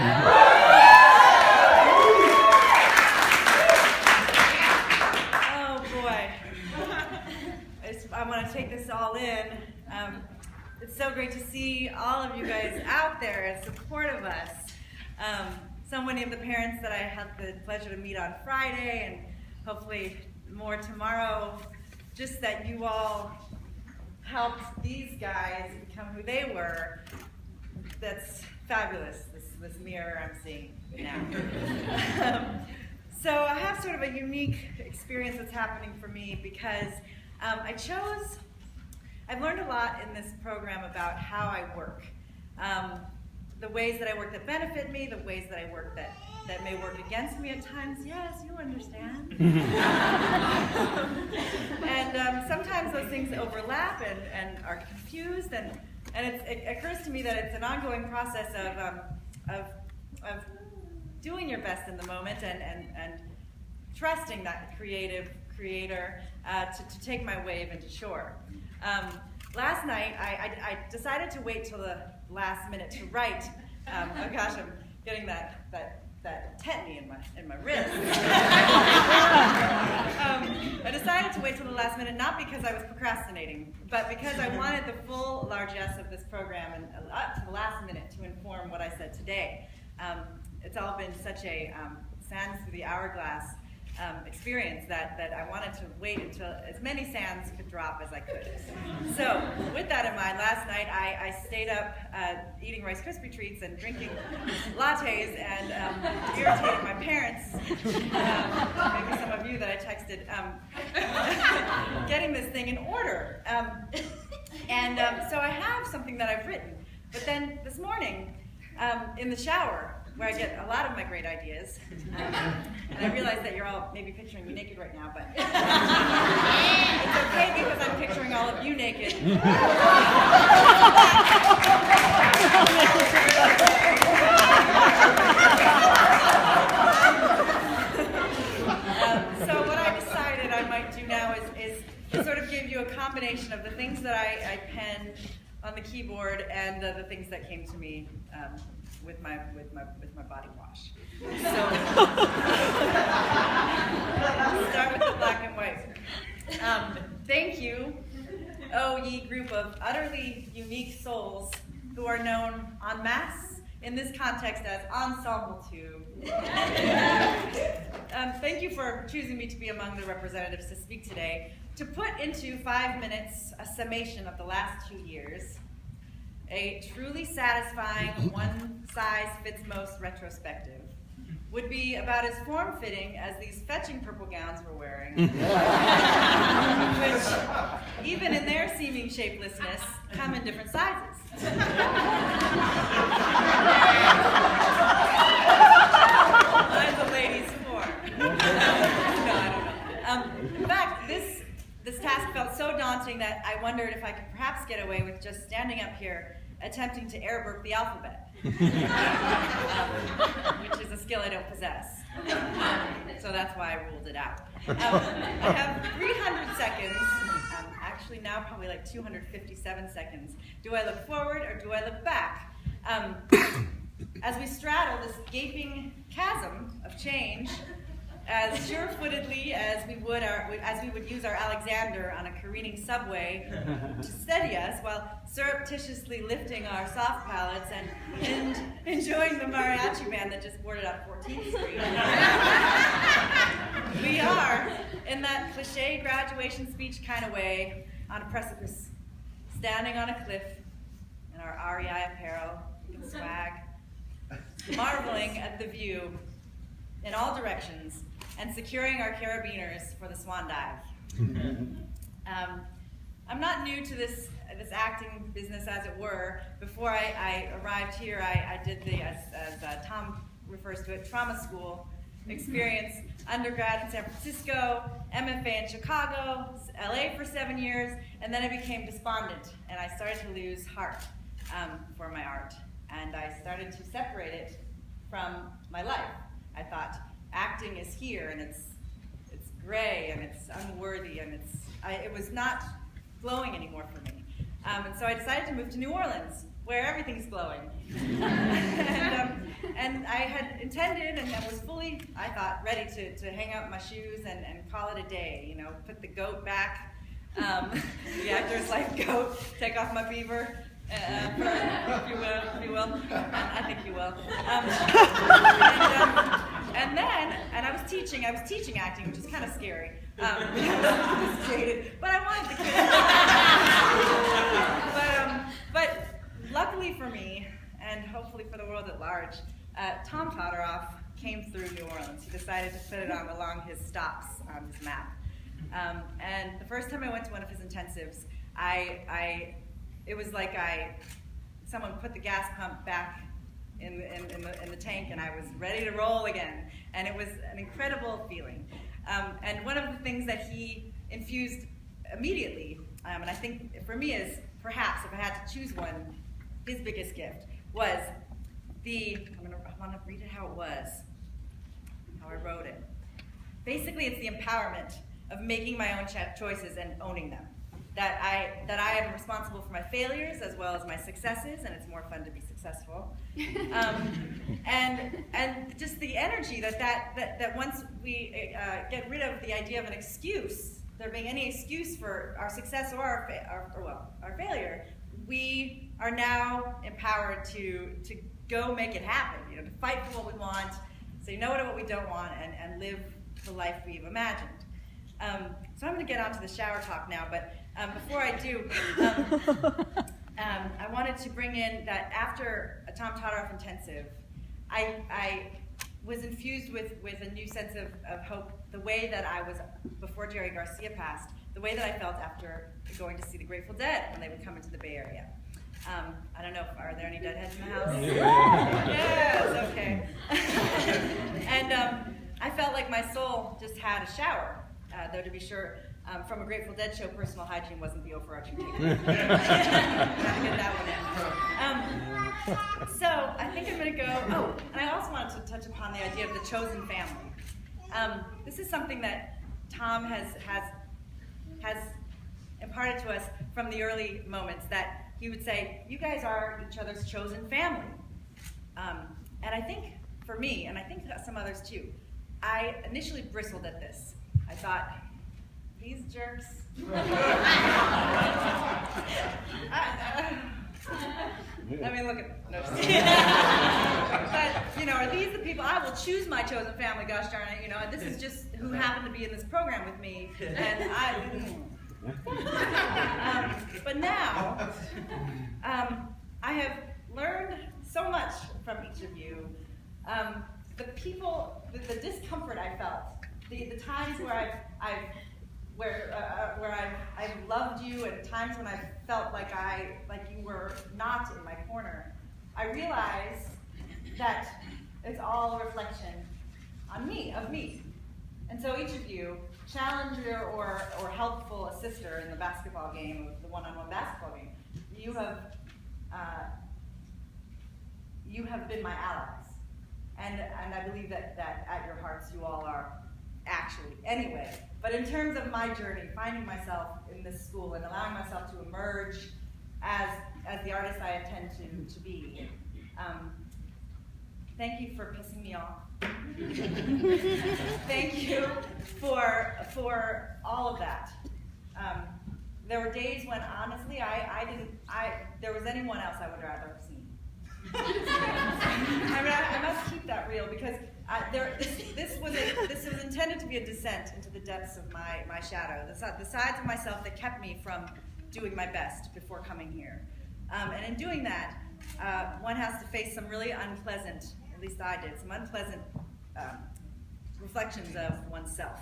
Oh boy. I want to take this all in. It's so great to see all of you guys out there in support of us. So many of the parents that I had the pleasure to meet on Friday, and hopefully more tomorrow, just that you all helped these guys become who they were. That's fabulous, this mirror I'm seeing now. So I have sort of a unique experience that's happening for me because I've learned a lot in this program about how I work. The ways that I work that benefit me, the ways that I work that may work against me at times. Yes, you understand. And sometimes those things overlap and are confused, and it occurs to me that it's an ongoing process of doing your best in the moment and trusting that creator to take my wave into shore. Last night, I decided to wait till the last minute to write. Oh gosh, I'm getting that tetany in my wrist. I decided to wait till the last minute, not because I was procrastinating, but because I wanted the full largesse of this program and up to the last minute to inform what I said today. It's all been such a sands through the hourglass experience that I wanted to wait until as many sands could drop as I could. So with that in mind, last night I stayed up eating Rice Krispie treats and drinking lattes and irritating my parents, maybe some of you that I texted, getting this thing in order. So I have something that I've written, but then this morning in the shower, where I get a lot of my great ideas. And I realize that you're all maybe picturing me naked right now, but it's okay because I'm picturing all of you naked. So what I decided I might do now is sort of give you a combination of the things that I penned on the keyboard and the things that came to me with my body wash. So start with the black and white. Thank you, oh ye group of utterly unique souls who are known en masse in this context as Ensemble 2. Thank you for choosing me to be among the representatives to speak today, to put into 5 minutes a summation of the last 2 years. A truly satisfying one-size-fits-most retrospective would be about as form-fitting as these fetching purple gowns we're wearing, which, even in their seeming shapelessness, come in different sizes. Mine's a lady's form. No, I don't know. In fact, this task felt so daunting that I wondered if I could perhaps get away with just standing up here attempting to air burp the alphabet, which is a skill I don't possess. So that's why I ruled it out. I have 300 seconds, actually now probably like 257 seconds. Do I look forward or do I look back? As we straddle this gaping chasm of change, as sure-footedly as we would use our Alexander on a careening subway to steady us while surreptitiously lifting our soft palates and enjoying the mariachi band that just boarded up 14th Street. We are, in that cliche graduation speech kind of way, on a precipice, standing on a cliff in our REI apparel and swag, marveling at the view in all directions, and securing our carabiners for the swan dive. I'm not new to this acting business, as it were. Before I arrived here, I did the, as Tom refers to it, trauma school experience, undergrad in San Francisco, MFA in Chicago, LA for 7 years, and then I became despondent, and I started to lose heart for my art, and I started to separate it from my life. I thought, acting is here, and it's gray, and it's unworthy, and it was not glowing anymore for me. And so I decided to move to New Orleans, where everything's glowing. And I had intended and was fully, I thought, ready to hang up my shoes and call it a day, you know, put the goat back, the actor's life goat, take off my beaver, if you will. I think you will. And I was teaching acting, which is kind of scary. But I wanted the kids. But luckily for me, and hopefully for the world at large, Tom Todoroff came through New Orleans. He decided to put it on along his stops on his map. And the first time I went to one of his intensives, it was like someone put the gas pump back in the tank, and I was ready to roll again. And it was an incredible feeling. And one of the things that he infused immediately, and I think for me is perhaps if I had to choose one, his biggest gift was I want to read it how it was, how I wrote it. Basically, it's the empowerment of making my own choices and owning them. That I am responsible for my failures as well as my successes, and it's more fun to be successful. And just the energy that once we get rid of the idea of an excuse, there being any excuse for our success or our failure, we are now empowered to go make it happen. You know, to fight for what we want, say no to what we don't want, and live the life we've imagined. So I'm going to get on to the shower talk now, but before I do, I wanted to bring in that after a Tom Todoroff intensive, I was infused with a new sense of hope, the way that I was, before Jerry Garcia passed, the way that I felt after going to see the Grateful Dead when they would come into the Bay Area. I don't know, are there any Deadheads in the house? Yes, okay. And I felt like my soul just had a shower. Though to be sure, from a Grateful Dead show, personal hygiene wasn't the overarching theme. Gotta get that one in. So I think I'm going to go. And I also wanted to touch upon the idea of the chosen family. This is something that Tom has imparted to us from the early moments. That he would say, "You guys are each other's chosen family." And I think for me, and I think some others too, I initially bristled at this. I thought, these jerks. I mean, look at no. But, you know, are these the people? I will choose my chosen family, gosh darn it, you know, and this is just who happened to be in this program with me. And but now, I have learned so much from each of you. The people, the discomfort I felt, the times where I've loved you, and times when I felt like you were not in my corner, I realized that it's all a reflection on me, of me. And so each of you, challenger or helpful assister in the basketball game, the one-on-one basketball game, you have been my allies. And I believe that at your hearts you all are actually, anyway. But in terms of my journey, finding myself in this school and allowing myself to emerge as the artist I intend to be, thank you for pissing me off. Thank you for all of that. There were days when honestly there was anyone else I would rather have seen. I mean, I must keep that real because this was intended to be a descent into the depths of my shadow, the sides of myself that kept me from doing my best before coming here. And in doing that, one has to face some really unpleasant, at least I did, some unpleasant reflections of oneself.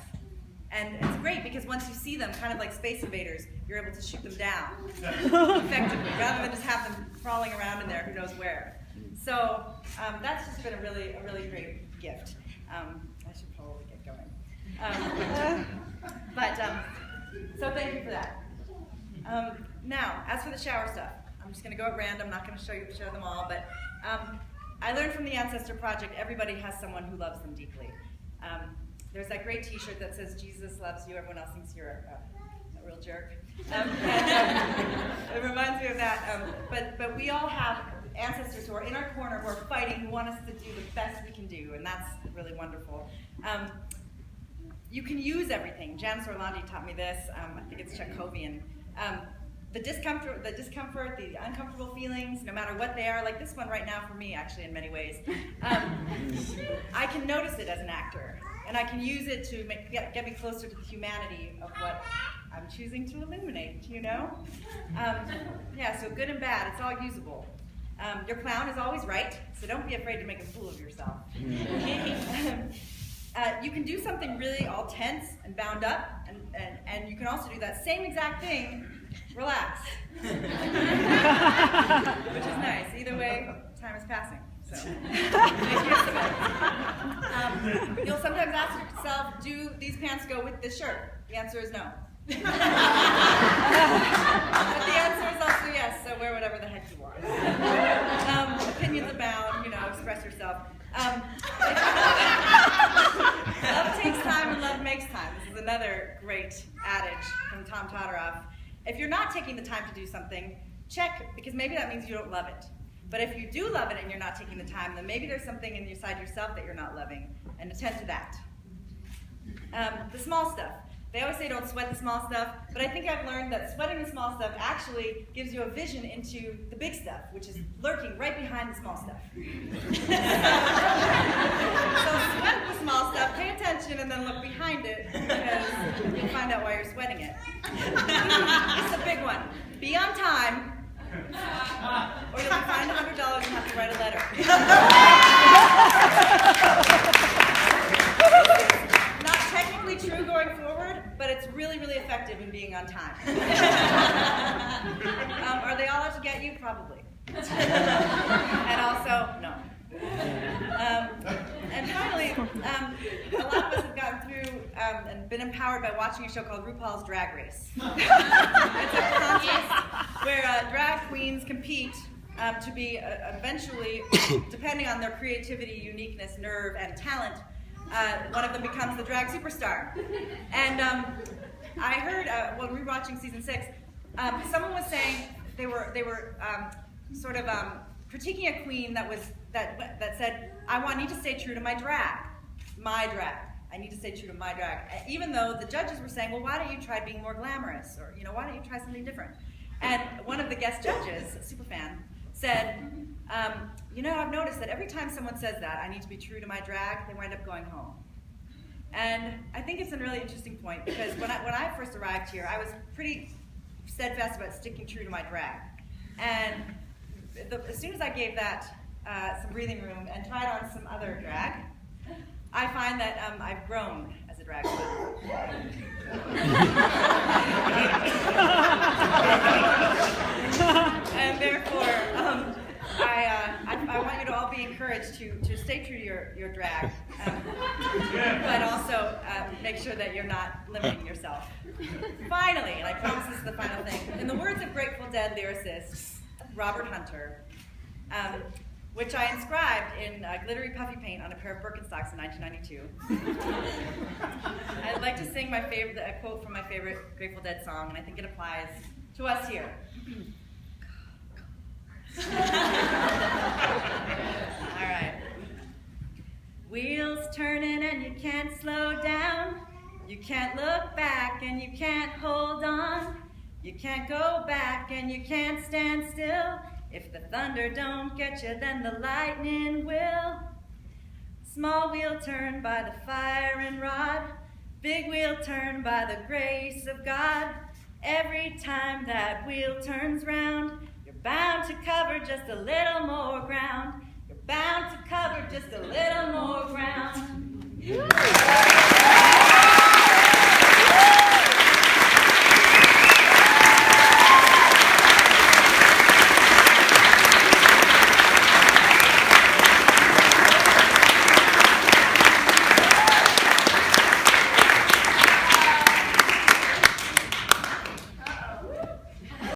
And it's great because once you see them, kind of like Space Invaders, you're able to shoot them down effectively, rather than just have them crawling around in there who knows where. So that's just been a really great gift. I should probably get going. So thank you for that. Now, as for the shower stuff, I'm just going to go at random. I'm not going to show them all, but I learned from the Ancestor Project, everybody has someone who loves them deeply. There's that great T-shirt that says, "Jesus loves you, everyone else thinks you're a real jerk." It reminds me of that. But we all have ancestors who are in our corner, who are fighting, who want us to do the best we can do, and that's really wonderful. You can use everything. Janice Orlandi taught me this. I think it's Chekhovian. The discomfort, the uncomfortable feelings, no matter what they are, like this one right now for me, actually, in many ways. I can notice it as an actor, and I can use it to get me closer to the humanity of what I'm choosing to illuminate, you know? Yeah, so good and bad, it's all usable. Your clown is always right, so don't be afraid to make a fool of yourself. You can do something really all tense and bound up, and you can also do that same exact thing, relax. Which is nice. Either way, time is passing. So make use of it. You'll sometimes ask yourself, do these pants go with this shirt? The answer is no. But the answer is also yes, so wear whatever the heck you want. Opinions abound, you know, express yourself. Love takes time and love makes time. This is another great adage from Tom Todoroff. If you're not taking the time to do something, check, because maybe that means you don't love it. But if you do love it and you're not taking the time, then maybe there's something inside yourself that you're not loving, and attend to that. The small stuff. They always say don't sweat the small stuff, but I think I've learned that sweating the small stuff actually gives you a vision into the big stuff, which is lurking right behind the small stuff. So sweat the small stuff, pay attention, and then look behind it, because you'll find out why you're sweating it. It's a big one. Be on time, or you'll be fined $100 and have to write a letter. Technically true going forward, but it's really, really effective in being on time. Are they all out to get you? Probably. And also, no. And finally, a lot of us have gotten through and been empowered by watching a show called RuPaul's Drag Race. It's a contest where drag queens compete to be eventually, depending on their creativity, uniqueness, nerve, and talent, one of them becomes the drag superstar. And I heard when we were watching season 6, someone was saying they were sort of critiquing a queen that said, "I need to stay true to my drag. I need to stay true to my drag." Even though the judges were saying, "Well, why don't you try being more glamorous?" Or, you know, "Why don't you try something different?" And one of the guest judges, a superfan, said, "You know, I've noticed that every time someone says that, I need to be true to my drag, they wind up going home." And I think it's a really interesting point, because when I first arrived here, I was pretty steadfast about sticking true to my drag. And as soon as I gave that some breathing room and tried on some other drag, I find that I've grown as a drag queen. And therefore, I want you to all be encouraged to stay true to your drag, but also make sure that you're not limiting yourself. Finally, and I promise this is the final thing, in the words of Grateful Dead lyricist Robert Hunter, which I inscribed in glittery puffy paint on a pair of Birkenstocks in 1992. I'd like to sing a quote from my favorite Grateful Dead song, and I think it applies to us here. All right. Wheels turning and you can't slow down. You can't look back and you can't hold on. You can't go back and you can't stand still. If the thunder don't get you, then the lightning will. Small wheel turned by the fire and rod. Big wheel turned by the grace of God. Every time that wheel turns round, you're bound to cover just a little more ground. You're bound to cover just a little more ground.